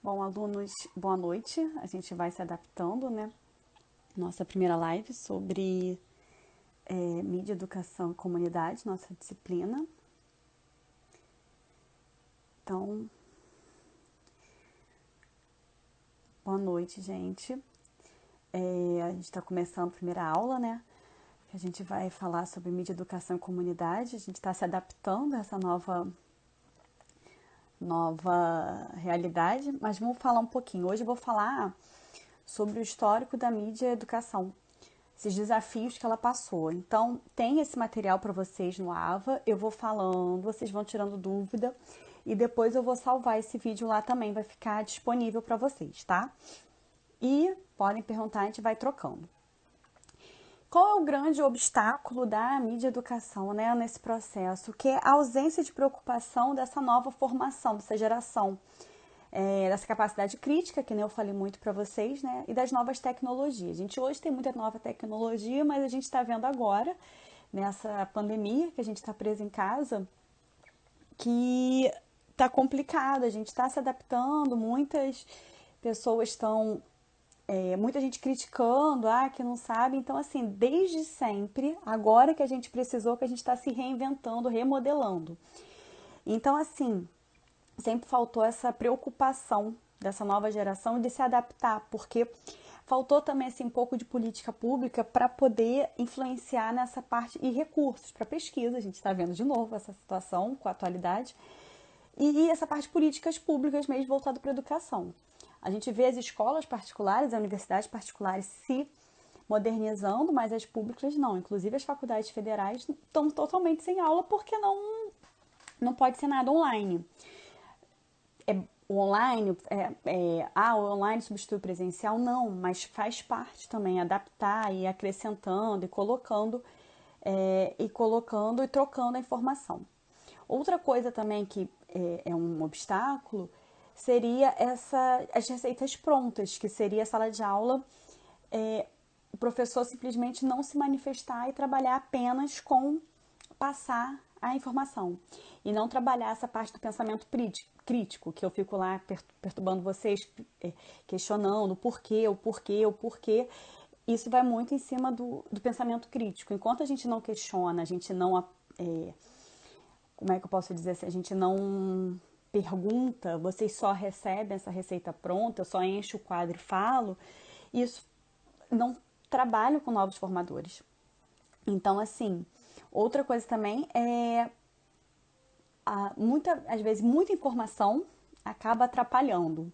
Bom, alunos, boa noite. A gente vai se adaptando, né? Nossa primeira live sobre mídia, educação e comunidade, nossa disciplina. Então, boa noite, gente. A gente está começando a primeira aula, né? A gente vai falar sobre mídia, educação e comunidade. A gente está se adaptando a essa nova realidade, mas vamos falar um pouquinho. Hoje eu vou falar sobre o histórico da mídia e educação, esses desafios que ela passou. Então, tem esse material para vocês no AVA, eu vou falando, vocês vão tirando dúvida e depois eu vou salvar esse vídeo lá também, vai ficar disponível para vocês, tá? E podem perguntar, a gente vai trocando. Qual é o grande obstáculo da mídia educação, né, nesse processo? Que é a ausência de preocupação dessa nova formação, dessa geração, dessa capacidade crítica, que nem eu falei muito para vocês, né, e das novas tecnologias. A gente hoje tem muita nova tecnologia, mas a gente está vendo agora, nessa pandemia que a gente está preso em casa, que está complicado, a gente está se adaptando, muitas pessoas estão muita gente criticando, que não sabe. Então, assim, desde sempre, agora que a gente precisou, que a gente está se reinventando, remodelando. Então, assim, sempre faltou essa preocupação dessa nova geração de se adaptar, porque faltou também assim, um pouco de política pública para poder influenciar nessa parte e recursos para pesquisa. A gente está vendo de novo essa situação com a atualidade. E essa parte de políticas públicas mesmo voltada para a educação. A gente vê as escolas particulares, as universidades particulares se modernizando, mas as públicas não. Inclusive as faculdades federais estão totalmente sem aula porque não pode ser nada online. O online, o online substitui o presencial? Não, mas faz parte também adaptar e acrescentando e colocando e trocando a informação. Outra coisa também que é um obstáculo seria as receitas prontas, que seria a sala de aula, o professor simplesmente não se manifestar e trabalhar apenas com passar a informação e não trabalhar essa parte do pensamento crítico, que eu fico lá perturbando vocês, questionando o porquê. Isso vai muito em cima do pensamento crítico. Enquanto a gente não questiona, a gente não como é que eu posso dizer assim, a gente não pergunta, vocês só recebem essa receita pronta, eu só encho o quadro e falo, isso não trabalho com novos formadores. Então, assim, outra coisa também é às vezes muita informação acaba atrapalhando.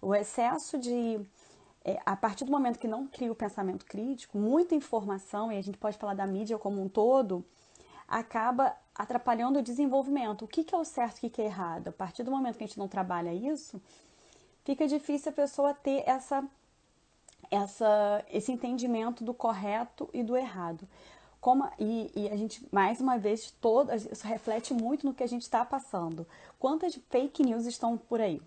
O excesso a partir do momento que não cria o pensamento crítico, muita informação, e a gente pode falar da mídia como um todo, acaba atrapalhando o desenvolvimento. O que é o certo e o que é errado? A partir do momento que a gente não trabalha isso, fica difícil a pessoa ter esse entendimento do correto e do errado. E a gente, mais uma vez, isso reflete muito no que a gente está passando. Quantas fake news estão por aí?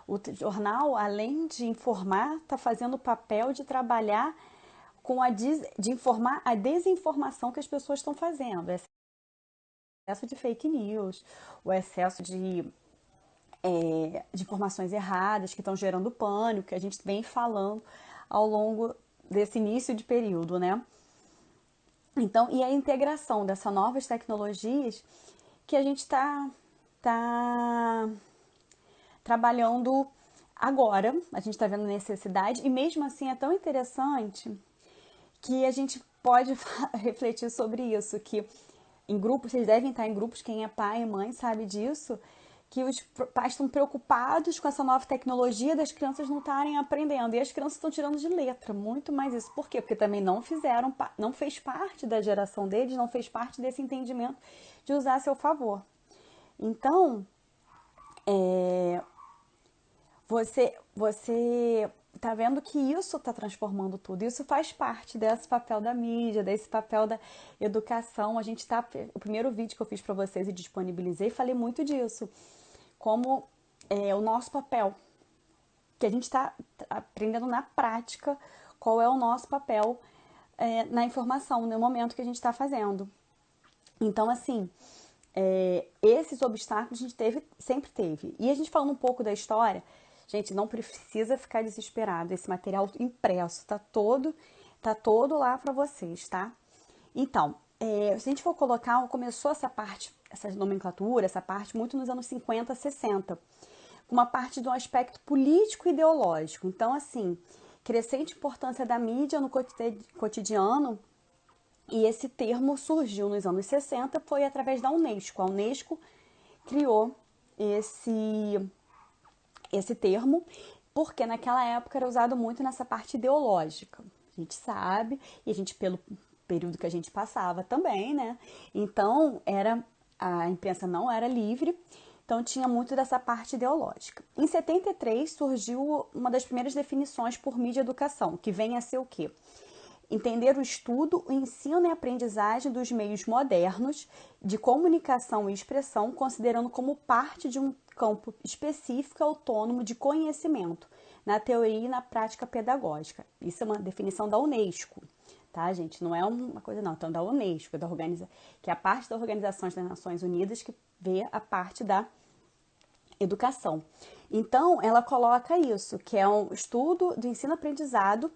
O jornal, além de informar, está fazendo o papel de trabalhar de informar a desinformação que as pessoas estão fazendo. O excesso de fake news, o excesso de informações erradas que estão gerando pânico, que a gente vem falando ao longo desse início de período, né? Então, e a integração dessas novas tecnologias que a gente tá trabalhando agora, a gente está vendo necessidade, e mesmo assim é tão interessante que a gente pode refletir sobre isso, que em grupos, vocês devem estar em grupos, quem é pai e mãe sabe disso, que os pais estão preocupados com essa nova tecnologia das crianças não estarem aprendendo. E as crianças estão tirando de letra, muito mais isso. Por quê? Porque também não fez parte da geração deles, não fez parte desse entendimento de usar a seu favor. Então, você tá vendo que isso está transformando tudo. Isso faz parte desse papel da mídia, desse papel da educação. O primeiro vídeo que eu fiz para vocês e disponibilizei, falei muito disso. Como é o nosso papel, que a gente está aprendendo na prática qual é o nosso papel na informação, no momento que a gente está fazendo. Então, assim, esses obstáculos a gente sempre teve. E a gente falando um pouco da história, Gente, não precisa ficar desesperado. Esse material impresso tá todo lá para vocês, tá? Então, se a gente for colocar, começou essa parte, essa nomenclatura, essa parte muito nos anos 50, 60, com uma parte de um aspecto político e ideológico. Então, assim, crescente importância da mídia no cotidiano, e esse termo surgiu nos anos 60, foi através da Unesco. A Unesco criou esse termo, porque naquela época era usado muito nessa parte ideológica. A gente sabe, e a gente, pelo período que a gente passava também, né? Então, a imprensa não era livre, então tinha muito dessa parte ideológica. Em 73 surgiu uma das primeiras definições por mídia e educação, que vem a ser o quê? Entender o estudo, o ensino e a aprendizagem dos meios modernos de comunicação e expressão, considerando como parte de um campo específico autônomo de conhecimento, na teoria e na prática pedagógica. Isso é uma definição da Unesco, tá, gente? Não é uma coisa não, então da Unesco, que é a parte da Organização das Nações Unidas que vê a parte da educação. Então, ela coloca isso, que é um estudo do ensino-aprendizado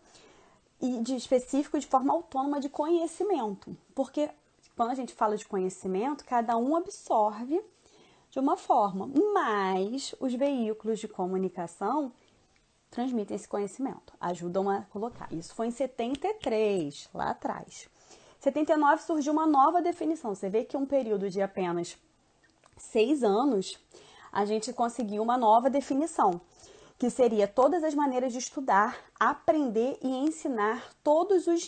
e de específico de forma autônoma de conhecimento. Porque quando a gente fala de conhecimento, cada um absorve de uma forma, mas os veículos de comunicação transmitem esse conhecimento, ajudam a colocar. Isso foi em 73, lá atrás. Em 79 surgiu uma nova definição. Você vê que um período de apenas 6 anos, a gente conseguiu uma nova definição, que seria todas as maneiras de estudar, aprender e ensinar todos os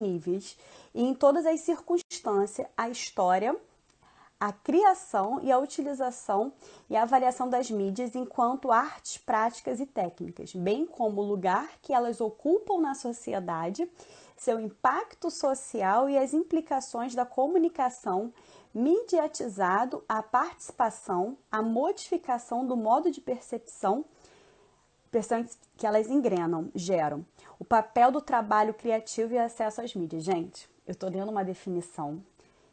níveis e em todas as circunstâncias, a história, a criação e a utilização e a avaliação das mídias enquanto artes, práticas e técnicas, bem como o lugar que elas ocupam na sociedade, seu impacto social e as implicações da comunicação mediatizado, a participação, a modificação do modo de percepção que elas geram, o papel do trabalho criativo e acesso às mídias. Gente, eu tô lendo uma definição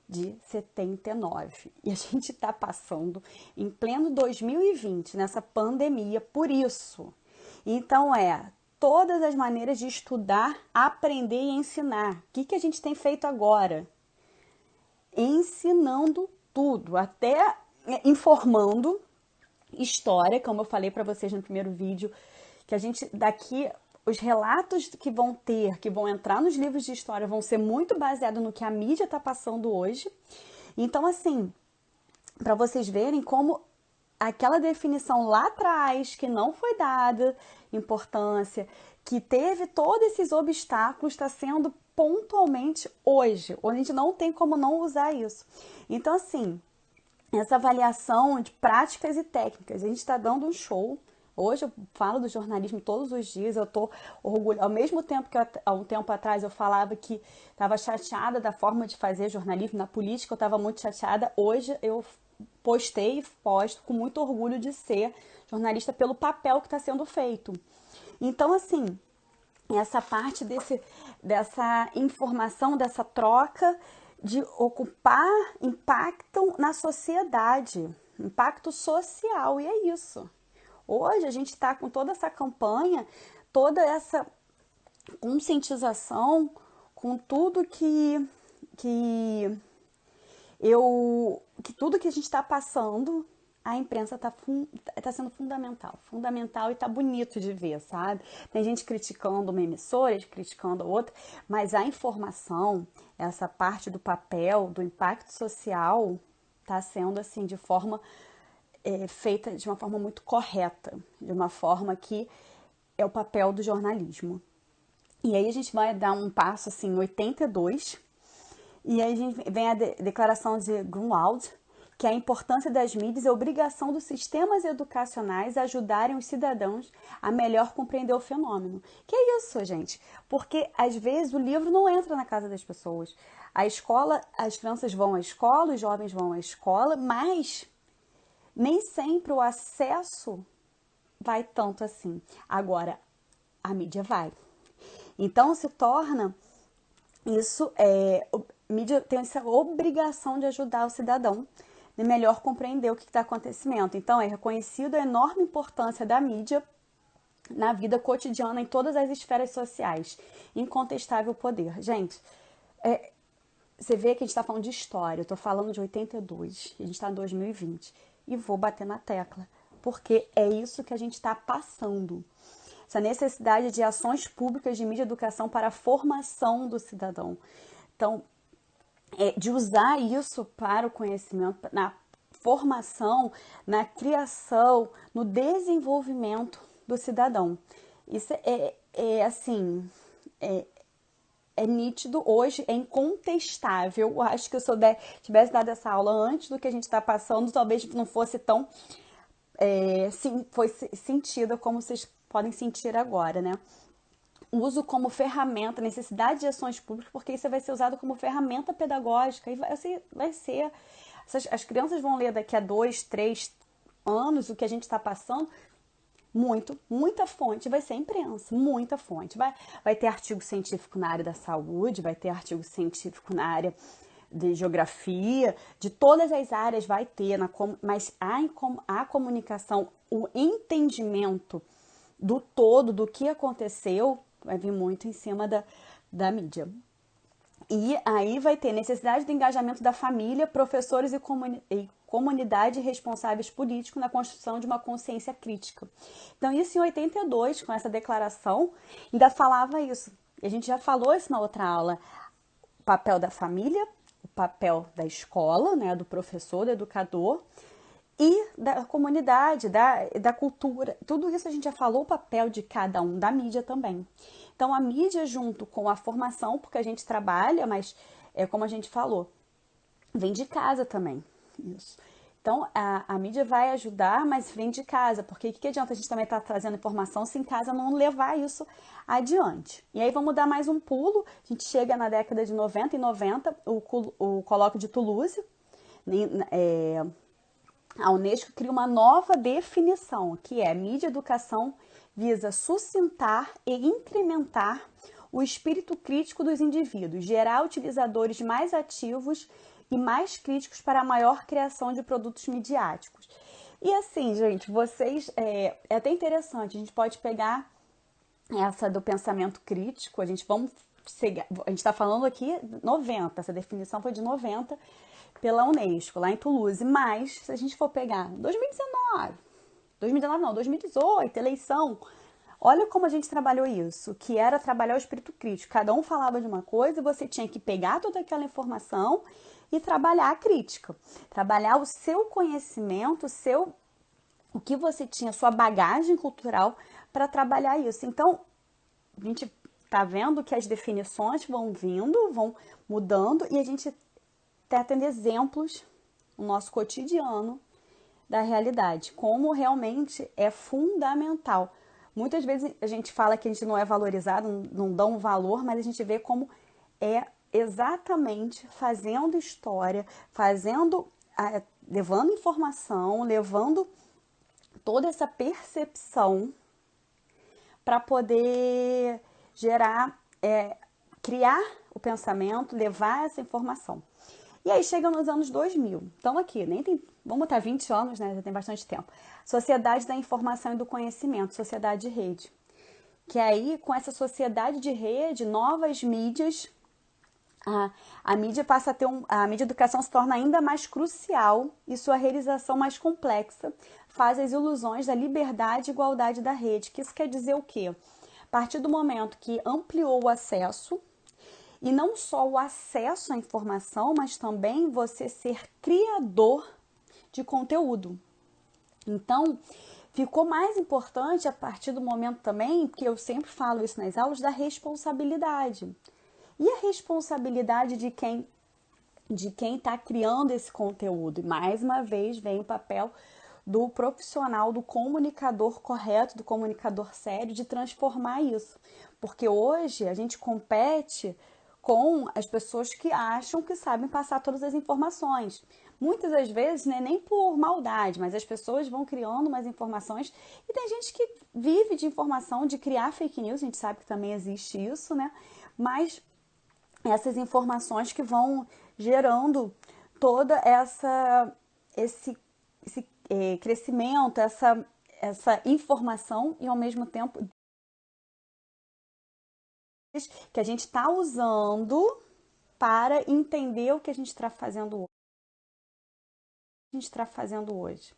de 79 e a gente está passando em pleno 2020 nessa pandemia por isso. Então todas as maneiras de estudar, aprender e ensinar. O que a gente tem feito agora? Ensinando tudo, até informando história, como eu falei para vocês no primeiro vídeo, que a gente daqui os relatos que vão entrar nos livros de história vão ser muito baseados no que a mídia está passando hoje. Então, assim, para vocês verem como aquela definição lá atrás, que não foi dada importância, que teve todos esses obstáculos, está sendo pontualmente hoje. A gente não tem como não usar isso. Então, assim, essa avaliação de práticas e técnicas, a gente está dando um show. Hoje eu falo do jornalismo todos os dias, eu tô orgulhosa. Ao mesmo tempo que há um tempo atrás eu falava que estava chateada da forma de fazer jornalismo, na política eu estava muito chateada, hoje eu postei e posto com muito orgulho de ser jornalista pelo papel que está sendo feito. Então, assim, essa parte dessa informação, dessa troca de ocupar impacto na sociedade, impacto social, e é isso. Hoje a gente está com toda essa campanha, toda essa conscientização, com tudo que tudo que a gente está passando, a imprensa tá sendo fundamental e tá bonito de ver, sabe? Tem gente criticando uma emissora, criticando a outra, mas a informação, essa parte do papel, do impacto social, tá sendo assim de forma feita de uma forma muito correta, de uma forma que é o papel do jornalismo. E aí a gente vai dar um passo assim em 82, e aí a gente vem a declaração de Grunwald, que a importância das mídias e a obrigação dos sistemas educacionais a ajudarem os cidadãos a melhor compreender o fenômeno. Que é isso, gente? Porque às vezes o livro não entra na casa das pessoas. A escola, as crianças vão à escola, os jovens vão à escola, mas nem sempre o acesso vai tanto assim. Agora, a mídia vai. Então, se torna isso, a mídia tem essa obrigação de ajudar o cidadão melhor compreender o que está acontecendo. Então, é reconhecido a enorme importância da mídia na vida cotidiana em todas as esferas sociais. Incontestável poder. Gente, você vê que a gente está falando de história, eu estou falando de 82, a gente está em 2020, e vou bater na tecla, porque é isso que a gente está passando. Essa necessidade de ações públicas de mídia e educação para a formação do cidadão. Então, de usar isso para o conhecimento, na formação, na criação, no desenvolvimento do cidadão. Isso assim, é nítido hoje, é incontestável. Eu acho que se eu tivesse dado essa aula antes do que a gente está passando, talvez não fosse tão sentida como vocês podem sentir agora, né? Uso como ferramenta, necessidade de ações públicas, porque isso vai ser usado como ferramenta pedagógica e vai ser as crianças vão ler daqui a 2, 3 anos o que a gente está passando. Muita fonte, vai ser imprensa, muita fonte. Vai ter artigo científico na área da saúde, vai ter artigo científico na área de geografia, de todas as áreas vai ter, mas a comunicação, o entendimento do todo, do que aconteceu, vai vir muito em cima da mídia. E aí vai ter necessidade do engajamento da família, professores e comunidade responsáveis políticos na construção de uma consciência crítica. Então, isso em 82, com essa declaração, ainda falava isso. E a gente já falou isso na outra aula. O papel da família, o papel da escola, né, do professor, do educador, e da comunidade, da cultura. Tudo isso a gente já falou, o papel de cada um, da mídia também. Então, a mídia junto com a formação, porque a gente trabalha, mas como a gente falou, vem de casa também. Isso. Então, a mídia vai ajudar, mas vem de casa, porque o que adianta a gente também estar trazendo informação se em casa não levar isso adiante? E aí vamos dar mais um pulo, a gente chega na década de 90 e 90, o colóquio de Toulouse, a Unesco cria uma nova definição, que é mídia e educação visa sustentar e incrementar o espírito crítico dos indivíduos, gerar utilizadores mais ativos e mais críticos para a maior criação de produtos midiáticos. E assim, gente, é até interessante, a gente pode pegar essa do pensamento crítico, a gente está falando aqui 90, essa definição foi de 90 pela Unesco, lá em Toulouse, mas se a gente for pegar 2018, eleição, olha como a gente trabalhou isso, que era trabalhar o espírito crítico. Cada um falava de uma coisa e você tinha que pegar toda aquela informação e trabalhar a crítica. Trabalhar o seu conhecimento, o que você tinha, sua bagagem cultural para trabalhar isso. Então, a gente está vendo que as definições vão vindo, vão mudando e a gente está tendo exemplos no nosso cotidiano da realidade, como realmente é fundamental. Muitas vezes a gente fala que a gente não é valorizado, não dá um valor, mas a gente vê como é exatamente fazendo história, levando informação, levando toda essa percepção para poder criar o pensamento, levar essa informação. E aí chega nos anos 2000. Então aqui, vamos botar 20 anos, né? Já tem bastante tempo. Sociedade da Informação e do Conhecimento, sociedade de rede. Que aí, com essa sociedade de rede, novas mídias, a mídia passa a a mídia educação se torna ainda mais crucial e sua realização mais complexa faz as ilusões da liberdade e igualdade da rede. Que isso quer dizer o quê? A partir do momento que ampliou o acesso, e não só o acesso à informação, mas também você ser criador de conteúdo. Então, ficou mais importante a partir do momento também, que eu sempre falo isso nas aulas, da responsabilidade. E a responsabilidade de quem está criando esse conteúdo. E mais uma vez vem o papel do profissional, do comunicador correto, do comunicador sério, de transformar isso. Porque hoje a gente compete com as pessoas que acham que sabem passar todas as informações. Muitas das vezes, né, nem por maldade, mas as pessoas vão criando umas informações e tem gente que vive de informação, de criar fake news, a gente sabe que também existe isso, né? Mas essas informações que vão gerando toda esse crescimento, essa informação e ao mesmo tempo que a gente está usando para entender o que a gente está fazendo hoje.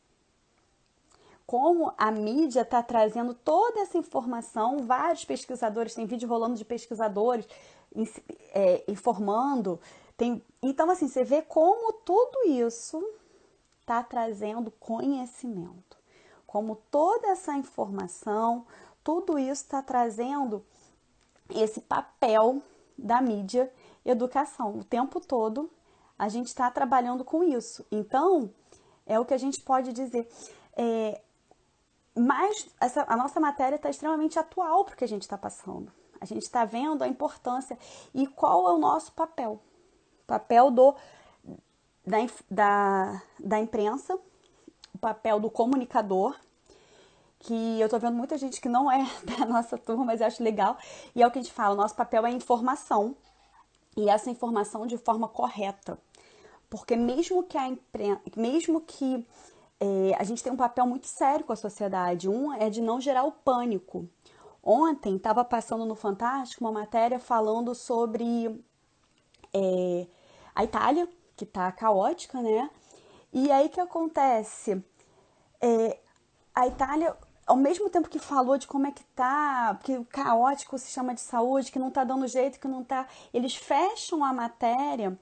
Como a mídia está trazendo toda essa informação, vários pesquisadores, tem vídeo rolando de pesquisadores informando. Então, assim, você vê como tudo isso está trazendo conhecimento. Como toda essa informação, tudo isso está trazendo esse papel da mídia educação. O tempo todo a gente está trabalhando com isso. Então, é o que a gente pode dizer. Mas a nossa matéria está extremamente atual para o que a gente está passando. A gente está vendo a importância e qual é o nosso papel. O papel da imprensa, o papel do comunicador, que eu tô vendo muita gente que não é da nossa turma, mas eu acho legal. E é o que a gente fala, o nosso papel é informação. E essa informação de forma correta. Porque mesmo que a gente tem um papel muito sério com a sociedade, um é de não gerar o pânico. Ontem estava passando no Fantástico uma matéria falando sobre a Itália, que está caótica, né? E aí o que acontece? A Itália, ao mesmo tempo que falou de como é que tá, que o caótico o sistema de saúde, que não tá dando jeito, que não tá... Eles fecham a matéria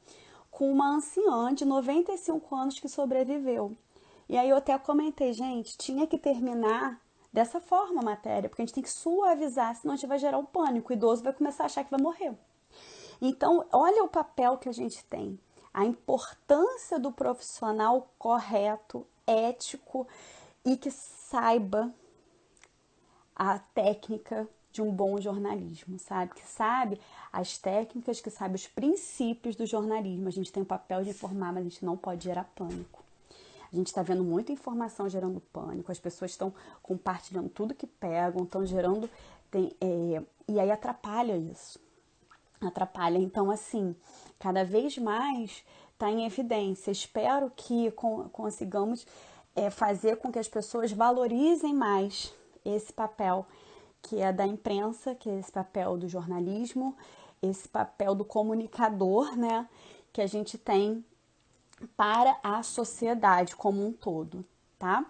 com uma anciã de 95 anos que sobreviveu. E aí eu até comentei, gente, tinha que terminar dessa forma a matéria, porque a gente tem que suavizar, senão a gente vai gerar um pânico. O idoso vai começar a achar que vai morrer. Então, olha o papel que a gente tem. A importância do profissional correto, ético e que saiba a técnica de um bom jornalismo, sabe? Que sabe as técnicas, que sabe os princípios do jornalismo. A gente tem o papel de informar, mas a gente não pode gerar pânico. A gente está vendo muita informação gerando pânico, as pessoas estão compartilhando tudo que pegam, estão gerando... e aí atrapalha isso. Atrapalha. Então, assim, cada vez mais está em evidência. Espero que consigamos fazer com que as pessoas valorizem mais esse papel que é da imprensa, que é esse papel do jornalismo, esse papel do comunicador, né, que a gente tem para a sociedade como um todo, tá?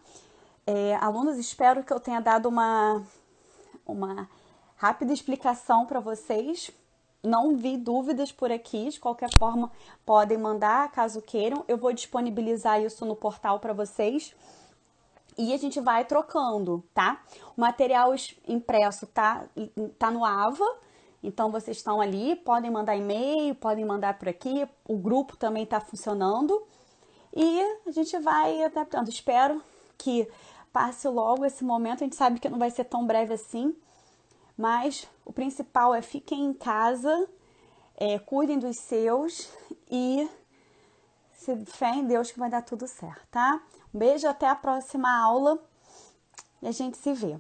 Alunos, espero que eu tenha dado uma rápida explicação para vocês. Não vi dúvidas por aqui, de qualquer forma podem mandar, caso queiram. Eu vou disponibilizar isso no portal para vocês e a gente vai trocando, tá? O material impresso tá no AVA, então vocês estão ali, podem mandar e-mail, podem mandar por aqui, o grupo também está funcionando e a gente vai adaptando. Espero que passe logo esse momento, a gente sabe que não vai ser tão breve assim, mas o principal é fiquem em casa, cuidem dos seus e fé em Deus que vai dar tudo certo, tá? Um beijo, até a próxima aula e a gente se vê.